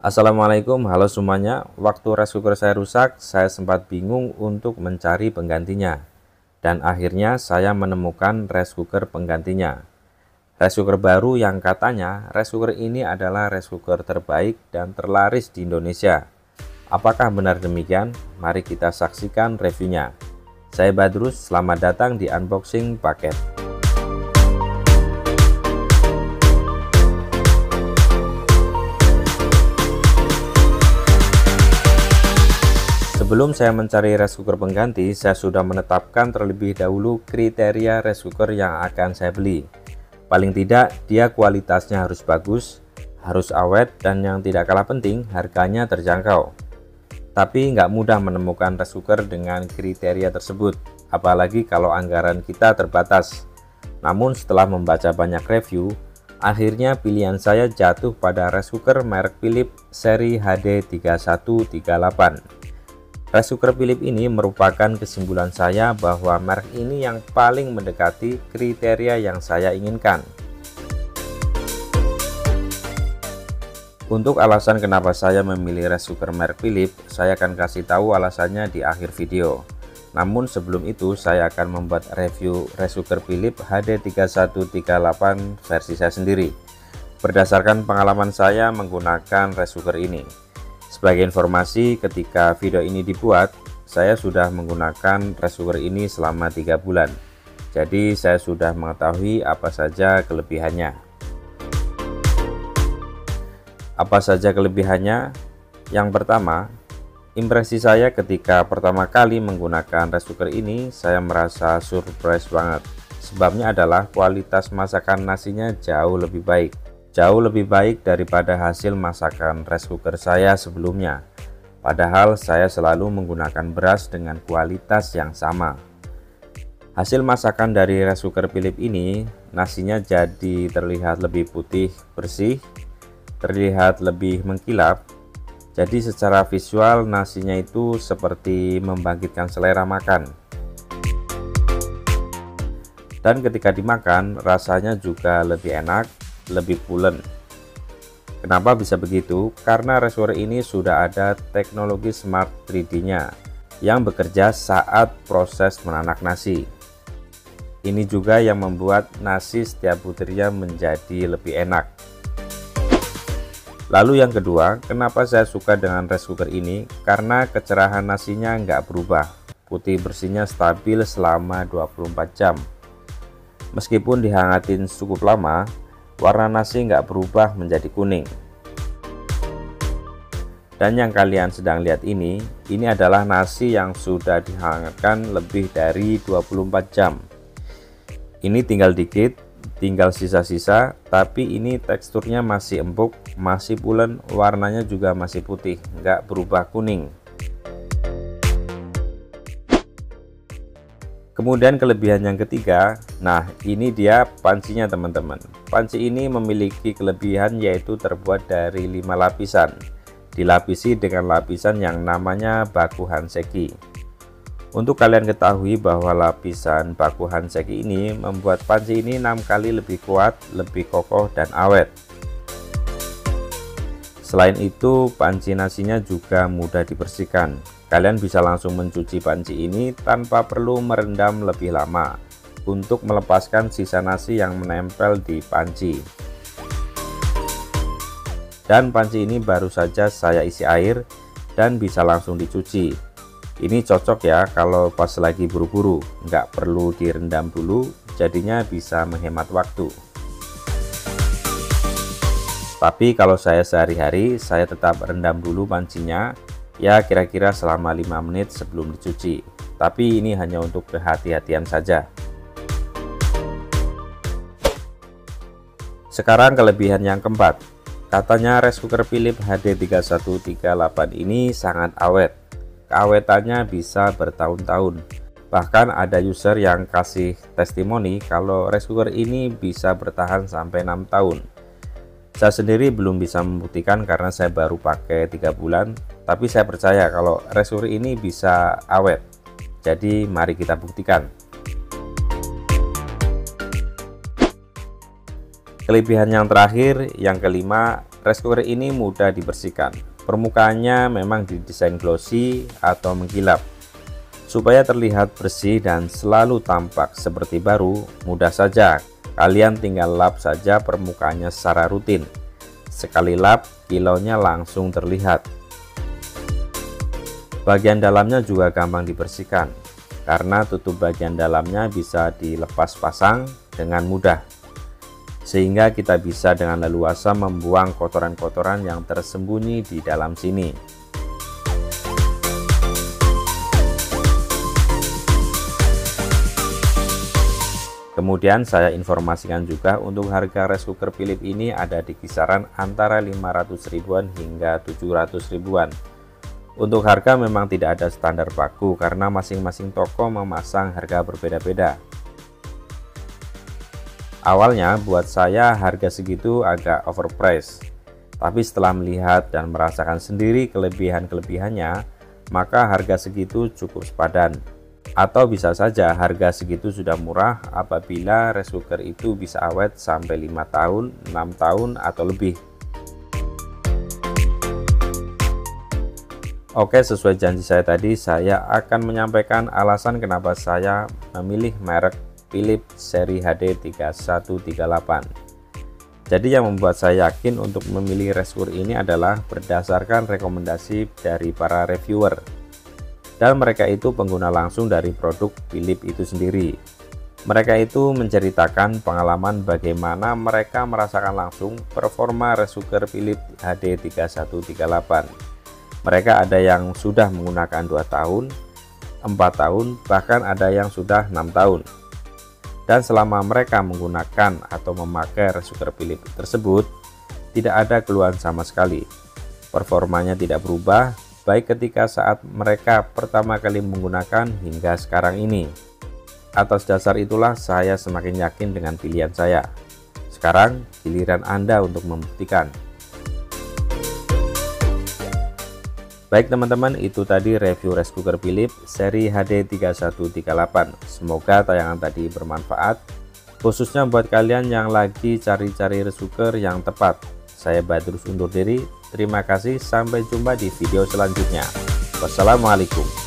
Assalamualaikum, halo semuanya. Waktu rice cooker saya rusak, saya sempat bingung untuk mencari penggantinya. Dan akhirnya saya menemukan rice cooker penggantinya. Rice cooker baru yang katanya rice cooker ini adalah rice cooker terbaik dan terlaris di Indonesia. Apakah benar demikian? Mari kita saksikan reviewnya. Saya Badrus, selamat datang di unboxing paket. Sebelum saya mencari rice cooker pengganti, saya sudah menetapkan terlebih dahulu kriteria rice cooker yang akan saya beli. Paling tidak, dia kualitasnya harus bagus, harus awet, dan yang tidak kalah penting, harganya terjangkau. Tapi nggak mudah menemukan rice cooker dengan kriteria tersebut, apalagi kalau anggaran kita terbatas. Namun setelah membaca banyak review, akhirnya pilihan saya jatuh pada rice cooker merek Philips seri HD3138. Rice cooker Philips ini merupakan kesimpulan saya bahwa merek ini yang paling mendekati kriteria yang saya inginkan. Untuk alasan kenapa saya memilih rice cooker merek Philips, saya akan kasih tahu alasannya di akhir video. Namun sebelum itu, saya akan membuat review rice cooker Philips HD3138 versi saya sendiri, berdasarkan pengalaman saya menggunakan rice cooker ini. Sebagai informasi, ketika video ini dibuat, saya sudah menggunakan rice cooker ini selama 3 bulan. Jadi saya sudah mengetahui apa saja kelebihannya. Apa saja kelebihannya? Yang pertama, impresi saya ketika pertama kali menggunakan rice cooker ini, saya merasa surprise banget. Sebabnya adalah kualitas masakan nasinya jauh lebih baik. Jauh lebih baik daripada hasil masakan rice cooker saya sebelumnya. Padahal saya selalu menggunakan beras dengan kualitas yang sama. Hasil masakan dari rice cooker Philips ini, nasinya jadi terlihat lebih putih bersih, terlihat lebih mengkilap. Jadi secara visual nasinya itu seperti membangkitkan selera makan. Dan ketika dimakan rasanya juga lebih enak, lebih pulen. Kenapa bisa begitu? Karena rice cooker ini sudah ada teknologi smart 3D-nya yang bekerja saat proses menanak nasi. Ini juga yang membuat nasi setiap butirnya menjadi lebih enak. Lalu yang kedua, kenapa saya suka dengan rice cooker ini? Karena kecerahan nasinya nggak berubah, putih bersihnya stabil selama 24 jam. Meskipun dihangatin cukup lama, warna nasi nggak berubah menjadi kuning. Dan yang kalian sedang lihat ini adalah nasi yang sudah dihangatkan lebih dari 24 jam. Ini tinggal dikit, tinggal sisa-sisa, tapi ini teksturnya masih empuk, masih pulen, warnanya juga masih putih, nggak berubah kuning. Kemudian kelebihan yang ketiga, nah ini dia pancinya teman-teman. Panci ini memiliki kelebihan yaitu terbuat dari 5 lapisan, dilapisi dengan lapisan yang namanya baku hanseki. Untuk kalian ketahui bahwa lapisan baku hanseki ini membuat panci ini 6 kali lebih kuat, lebih kokoh dan awet. Selain itu, panci nasinya juga mudah dibersihkan. Kalian bisa langsung mencuci panci ini tanpa perlu merendam lebih lama untuk melepaskan sisa nasi yang menempel di panci. Dan panci ini baru saja saya isi air dan bisa langsung dicuci. Ini cocok ya kalau pas lagi buru-buru, nggak perlu direndam dulu, jadinya bisa menghemat waktu. Tapi kalau saya sehari-hari, saya tetap rendam dulu pancinya, ya kira-kira selama 5 menit sebelum dicuci. Tapi ini hanya untuk kehati-hatian saja. Sekarang kelebihan yang keempat. Katanya rice cooker Philips HD3138 ini sangat awet. Keawetannya bisa bertahun-tahun. Bahkan ada user yang kasih testimoni kalau rice cooker ini bisa bertahan sampai 6 tahun. Saya sendiri belum bisa membuktikan karena saya baru pakai 3 bulan, tapi saya percaya kalau rice cooker ini bisa awet. Jadi mari kita buktikan. Kelebihan yang terakhir, yang kelima, rice cooker ini mudah dibersihkan. Permukaannya memang didesain glossy atau mengkilap. Supaya terlihat bersih dan selalu tampak seperti baru, mudah saja. Kalian tinggal lap saja permukaannya secara rutin. Sekali lap, kilaunya langsung terlihat. Bagian dalamnya juga gampang dibersihkan, karena tutup bagian dalamnya bisa dilepas pasang dengan mudah. Sehingga kita bisa dengan leluasa membuang kotoran-kotoran yang tersembunyi di dalam sini. Kemudian saya informasikan juga untuk harga rice cooker Philips ini ada di kisaran antara 500 ribuan hingga 700 ribuan. Untuk harga memang tidak ada standar baku karena masing-masing toko memasang harga berbeda-beda. Awalnya buat saya harga segitu agak overpriced, tapi setelah melihat dan merasakan sendiri kelebihan-kelebihannya, maka harga segitu cukup sepadan. Atau bisa saja harga segitu sudah murah apabila rice cooker itu bisa awet sampai 5 tahun, 6 tahun atau lebih. Oke, sesuai janji saya tadi, saya akan menyampaikan alasan kenapa saya memilih merek Philips seri HD 3138. Jadi yang membuat saya yakin untuk memilih rice cooker ini adalah berdasarkan rekomendasi dari para reviewer. Dan mereka itu pengguna langsung dari produk Philips itu sendiri. Mereka itu menceritakan pengalaman bagaimana mereka merasakan langsung performa rice cooker Philips HD 3138. Mereka ada yang sudah menggunakan 2 tahun, 4 tahun, bahkan ada yang sudah 6 tahun. Dan selama mereka menggunakan atau memakai rice cooker Philips tersebut, tidak ada keluhan sama sekali. Performanya tidak berubah, baik ketika saat mereka pertama kali menggunakan hingga sekarang ini. Atas dasar itulah saya semakin yakin dengan pilihan saya. Sekarang giliran Anda untuk membuktikan. Baik teman-teman, itu tadi review rice cooker Philips seri HD 3138. Semoga tayangan tadi bermanfaat, khususnya buat kalian yang lagi cari-cari rice cooker yang tepat. Saya Badrus undur diri, terima kasih, sampai jumpa di video selanjutnya. Wassalamualaikum.